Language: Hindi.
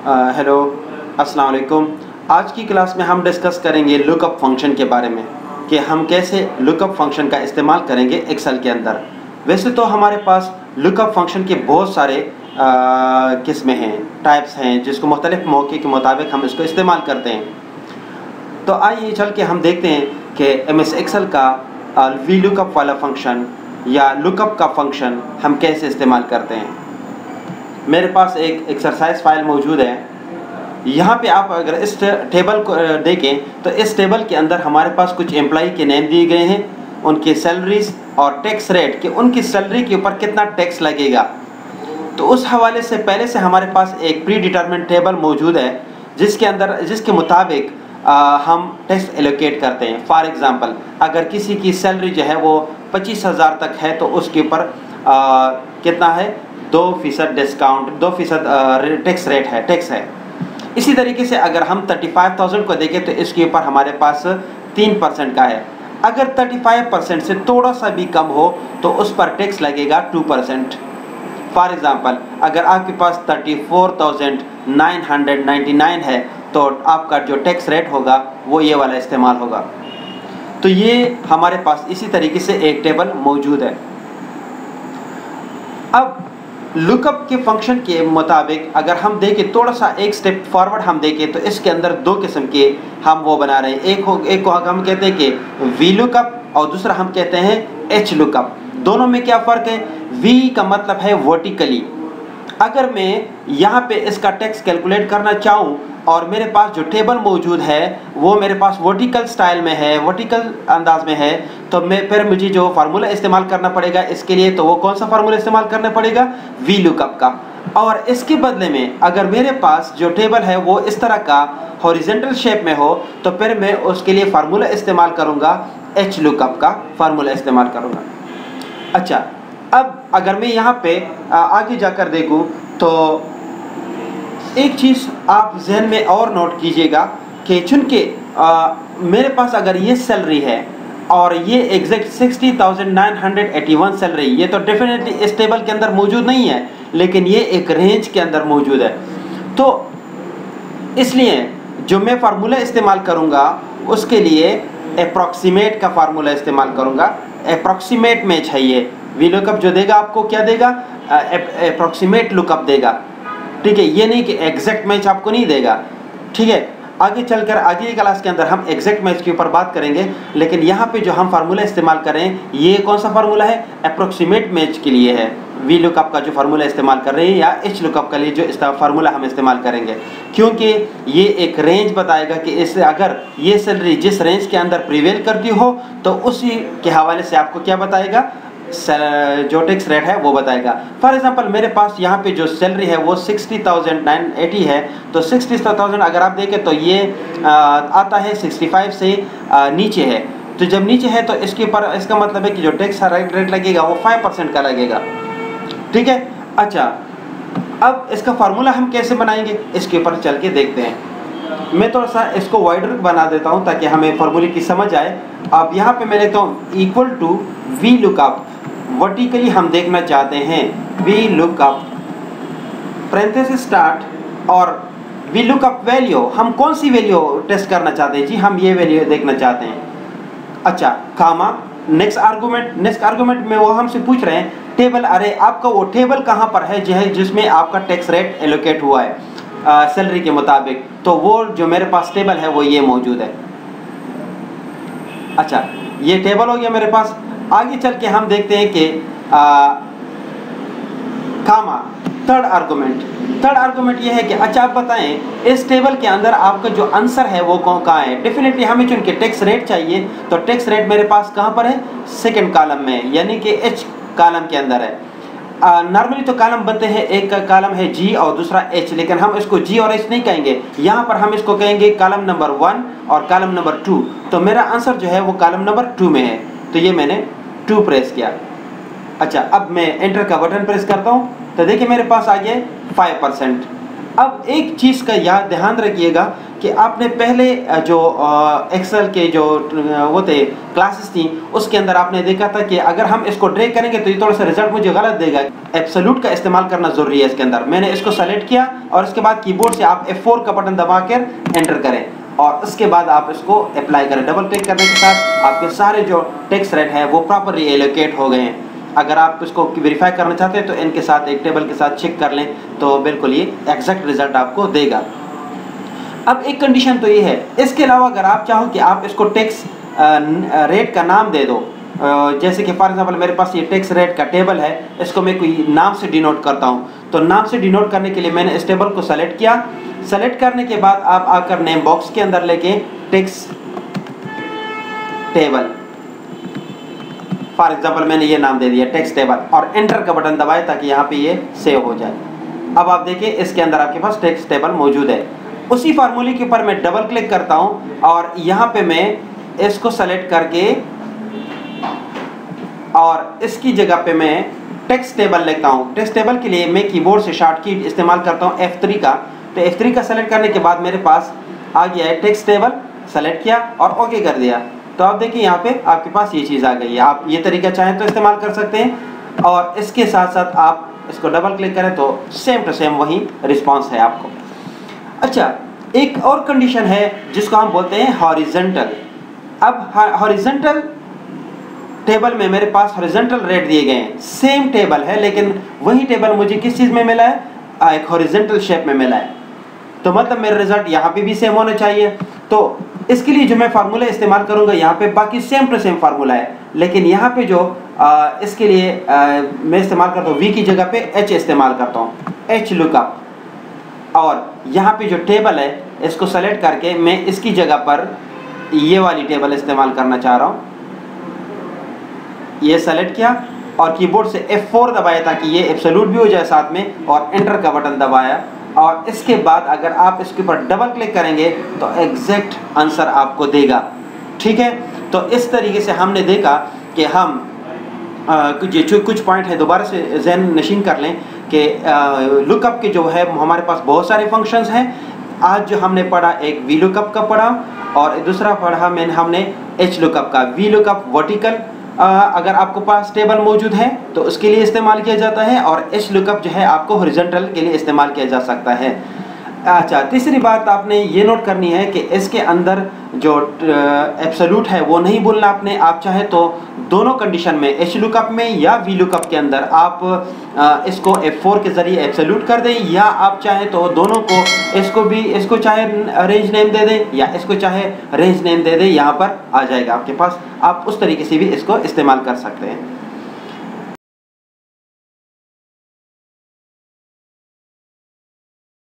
हेलो, अस्सलाम वालेकुम। आज की क्लास में हम डिस्कस करेंगे लुकअप फंक्शन के बारे में कि हम कैसे लुकअप फंक्शन का इस्तेमाल करेंगे एक्सेल के अंदर। वैसे तो हमारे पास लुकअप फंक्शन के बहुत सारे किस्में हैं, टाइप्स हैं, जिसको मुख्तलिफ मौके के मुताबिक हम इसको इस्तेमाल करते हैं। तो आइए चल के हम देखते हैं कि एमएस एक्सेल का वी लुकअप वाला फंक्शन या लुकअप का फंक्शन हम कैसे इस्तेमाल करते हैं। मेरे पास एक एक्सरसाइज फाइल मौजूद है। यहाँ पे आप अगर इस टेबल को देखें तो इस टेबल के अंदर हमारे पास कुछ एम्प्लॉई के नेम दिए गए हैं, उनकी सैलरीज और टैक्स रेट कि उनकी सैलरी के ऊपर कितना टैक्स लगेगा। तो उस हवाले से पहले से हमारे पास एक प्री डिटरमिन्ड टेबल मौजूद है जिसके मुताबिक हम टैक्स एलोकेट करते हैं। फॉर एग्ज़ाम्पल, अगर किसी की सैलरी जो है वो 25,000 तक है तो उसके ऊपर कितना है, 2% डिस्काउंट, 2% टैक्स रेट है, टैक्स है। इसी तरीके से अगर हम 35,000 को देखें तो इसके ऊपर हमारे पास 3% का है। अगर 35% से थोड़ा सा भी कम हो तो उस पर टैक्स लगेगा 2%। फॉर एग्ज़ाम्पल, अगर आपके पास 34,999 है तो आपका जो टैक्स रेट होगा वो ये वाला इस्तेमाल होगा। तो ये हमारे पास इसी तरीके से एक टेबल मौजूद है। अब लुकअप के फंक्शन के मुताबिक अगर हम देखें, थोड़ा सा एक स्टेप फॉरवर्ड हम देखें तो इसके अंदर दो किस्म के हम वो बना रहे हैं। एक को हम कहते हैं कि वी लुकअप और दूसरा हम कहते हैं एच लुकअप। दोनों में क्या फ़र्क है? वी का मतलब है वर्टिकली। अगर मैं यहाँ पे इसका टैक्स कैलकुलेट करना चाहूँ और मेरे पास जो टेबल मौजूद है वो मेरे पास वर्टिकल स्टाइल में है, वर्टिकल अंदाज में है, तो फिर मुझे जो फार्मूला इस्तेमाल करना पड़ेगा इसके लिए, तो वो कौन सा फार्मूला इस्तेमाल करना पड़ेगा? वी लुकअप का। और इसके बदले में अगर मेरे पास जो टेबल है वो इस तरह का हॉरिजॉन्टल शेप में हो तो फिर मैं उसके लिए फार्मूला इस्तेमाल करूँगा, एच लुकअप का फार्मूला इस्तेमाल करूँगा। अच्छा, अब अगर मैं यहाँ पे आगे जाकर देखूँ तो एक चीज़ आप जहन में और नोट कीजिएगा कि चूँकि मेरे पास अगर ये सैलरी है और ये एग्जैक्ट 60,981 सैलरी, ये तो डेफिनेटली इस टेबल के अंदर मौजूद नहीं है, लेकिन ये एक रेंज के अंदर मौजूद है। तो इसलिए जो मैं फार्मूला इस्तेमाल करूँगा उसके लिए अप्रॉक्सीमेट का फार्मूला इस्तेमाल करूँगा। अप्रॉक्सीमेट मैच है ये। वी लुकअप जो देगा आपको क्या देगा? अप्रॉक्सीमेट लुकअप देगा। ठीक है, ये नहीं कि एग्जैक्ट मैच आपको नहीं देगा। ठीक है, आगे चलकर आगे की क्लास के अंदर हम एग्जैक्ट मैच के ऊपर बात करेंगे, लेकिन यहाँ पे जो हम फार्मूला इस्तेमाल करें ये कौन सा फार्मूला है? अप्रॉक्सीमेट मैच के लिए है। वी लुकअप का जो फार्मूला इस्तेमाल कर रहे हैं या एच लुकअप के लिए जो फार्मूला हम इस्तेमाल करेंगे, क्योंकि ये एक रेंज बताएगा कि इससे अगर ये सैलरी जिस रेंज के अंदर प्रिवेल करती हो तो उसी के हवाले से आपको क्या बताएगा? जो टैक्स रेट है वो बताएगा। फॉर एग्जांपल, मेरे पास यहाँ पे जो सैलरी है वो 60,980 है, तो 60,000 अगर आप देखें तो ये आता है 65 से नीचे है। तो जब नीचे है तो इसके ऊपर इसका मतलब है कि जो टैक्स रेट लगेगा वो 5% का लगेगा। ठीक है। अच्छा, अब इसका फार्मूला हम कैसे बनाएंगे इसके ऊपर चल के देखते हैं। मैं थोड़ा सा इसको वाइडर बना देता हूँ ताकि हमें फार्मूले की समझ आए। अब यहाँ पे मैं लेता हूँ equal to V lookup. Vertically हम देखना चाहते हैं वी लुकअप पैरेंथेसिस स्टार्ट और वी लुकअप वैल्यू, हम कौन सी वैल्यू टेस्ट करना चाहते हैं? जी, हम ये वैल्यू देखना चाहते हैं। अच्छा, कामा नेक्स्ट आर्गुमेंट में वो हमसे पूछ रहे हैं टेबल, अरे आपका वो टेबल कहाँ पर है जिसमें आपका टैक्स रेट एलोकेट हुआ है सैलरी के मुताबिक, तो वो जो मेरे पास टेबल है वो ये मौजूद है। अच्छा, ये टेबल हो गया मेरे पास। आगे चल के हम देखते हैं कि कामा थर्ड आर्गुमेंट ये है कि अच्छा आप बताएं इस टेबल के अंदर आपका जो आंसर है वो कहाँ है? डेफिनेटली हमें चूंकि टैक्स रेट चाहिए तो टैक्स रेट मेरे पास कहाँ पर है? सेकंड कॉलम में, यानी कि एच कॉलम के अंदर है। नॉर्मली तो कॉलम बनते हैं, एक का कॉलम है जी और दूसरा एच, लेकिन हम इसको जी और एच नहीं कहेंगे, यहाँ पर हम इसको कहेंगे कॉलम नंबर 1 और कॉलम नंबर 2। तो मेरा आंसर जो है वो कॉलम नंबर 2 में है, तो ये मैंने 2 प्रेस किया। अच्छा, अब मैं एंटर का बटन प्रेस करता हूँ तो देखिए मेरे पास आ गया 5%। अब एक चीज़ का याद ध्यान रखिएगा कि आपने पहले जो एक्सेल के जो वो थे क्लासेस थी उसके अंदर आपने देखा था कि अगर हम इसको ड्रैग करेंगे तो ये थोड़ा सा रिजल्ट मुझे गलत देगा। एब्सोल्यूट का इस्तेमाल करना ज़रूरी है इसके अंदर। मैंने इसको सेलेक्ट किया और उसके बाद कीबोर्ड से आप F4 का बटन दबा कर एंटर करें और उसके बाद आप इसको अप्लाई करें। डबल क्लिक करने के साथ आपके सारे जो टेक्स्ट रेट है वो प्रॉपरली एलोकेट हो गए हैं। अगर आप इसको वेरीफाई करना चाहते हैं तो इनके साथ एक टेबल के साथ चेक कर लें तो बिल्कुल ये एग्जैक्ट रिजल्ट आपको देगा। अब एक कंडीशन तो ये है, इसके अलावा अगर आप चाहो कि आप इसको टेक्स्ट रेट का नाम दे दो, जैसे कि फॉर एग्जांपल मेरे पास ये टेक्स्ट रेट का टेबल है, इसको मैं कोई नाम से डिनोट करता हूँ, तो नाम से डिनोट करने के लिए मैंने इस टेबल को सेलेक्ट किया। सेलेक्ट करने के बाद आप आकर नेम बॉक्स के अंदर लेके टेक्स्ट टेबल, फॉर एग्जांपल मैंने ये नाम दे दिया टेक्स्ट टेबल और एंटर का बटन दबाए ताकि यहाँ पे ये सेव हो जाए। अब आप देखिए इसके अंदर आपके पास टेक्स्ट टेबल मौजूद है। उसी फार्मूले के ऊपर मैं डबल क्लिक करता हूँ और यहाँ पे मैं इसको सेलेक्ट करके और इसकी जगह पे मैं टेक्स्ट टेबल लेता हूँ। टेक्स्ट टेबल के लिए मैं कीबोर्ड से शॉर्टकट इस्तेमाल करता हूँ F3 का। तो F3 का सेलेक्ट करने के बाद मेरे पास आ गया है टेक्स्ट टेबल, सेलेक्ट किया और ओके कर दिया। तो आप देखिए यहाँ पे आपके पास ये चीज़ आ गई है। आप ये तरीका चाहें तो इस्तेमाल कर सकते हैं और इसके साथ साथ आप इसको डबल क्लिक करें तो सेम टू सेम वही रिस्पॉन्स है आपको। अच्छा, एक और कंडीशन है जिसको हम बोलते हैं हॉरिजॉन्टल। अब हॉरिजॉन्टल टेबल में मेरे पास हॉरिजॉन्टल रेट दिए गए हैं, सेम टेबल है लेकिन वही टेबल मुझे किस चीज़ में मिला है, एक हॉरिजॉन्टल शेप में मिला है। तो मतलब मेरा रिजल्ट यहाँ पे भी सेम होना चाहिए। तो इसके लिए जो मैं फार्मूला इस्तेमाल करूँगा यहाँ पे बाकी सेम टू सेम फार्मूला है, लेकिन यहाँ पे जो इसके लिए मैं इस्तेमाल करता हूँ V की जगह पे H इस्तेमाल करता हूँ, H लुकअप। और यहाँ पे जो टेबल है इसको सेलेक्ट करके मैं इसकी जगह पर ये वाली टेबल इस्तेमाल करना चाह रहा हूँ। ये सेलेक्ट किया और कीबोर्ड से F4 दबाया ताकि ये एब्सोल्यूट भी हो जाए साथ में, और एंटर का बटन दबाया। और इसके बाद अगर आप इसके ऊपर डबल क्लिक करेंगे तो एग्जैक्ट आंसर आपको देगा। ठीक है, तो इस तरीके से हमने देखा कि हम कुछ पॉइंट है दोबारा से ज़हन नशीन कर लें कि लुकअप के जो है हमारे पास बहुत सारे फंक्शंस हैं। आज जो हमने पढ़ा एक वी लुकअप का पढ़ा और दूसरा पढ़ा हमने एच लुकअप का। वी लुकअप वर्टिकल अगर आपको पास टेबल मौजूद है तो उसके लिए इस्तेमाल किया जाता है, और एच लुकअप जो है आपको हॉरिजॉन्टल के लिए इस्तेमाल किया जा सकता है। अच्छा, तीसरी बात आपने ये नोट करनी है कि इसके अंदर जो एब्सोल्यूट है वो नहीं बोलना आपने। आप चाहे तो दोनों कंडीशन में एच लुकअप में या वी लुकअप के अंदर आप इसको F4 के ज़रिए एब्सोल्यूट कर दें, या आप चाहे तो दोनों को इसको चाहे रेंज नेम दे दें या इसको चाहे रेंज नेम दे दें, यहाँ पर आ जाएगा आपके पास। आप उस तरीके से भी इसको इस्तेमाल कर सकते हैं।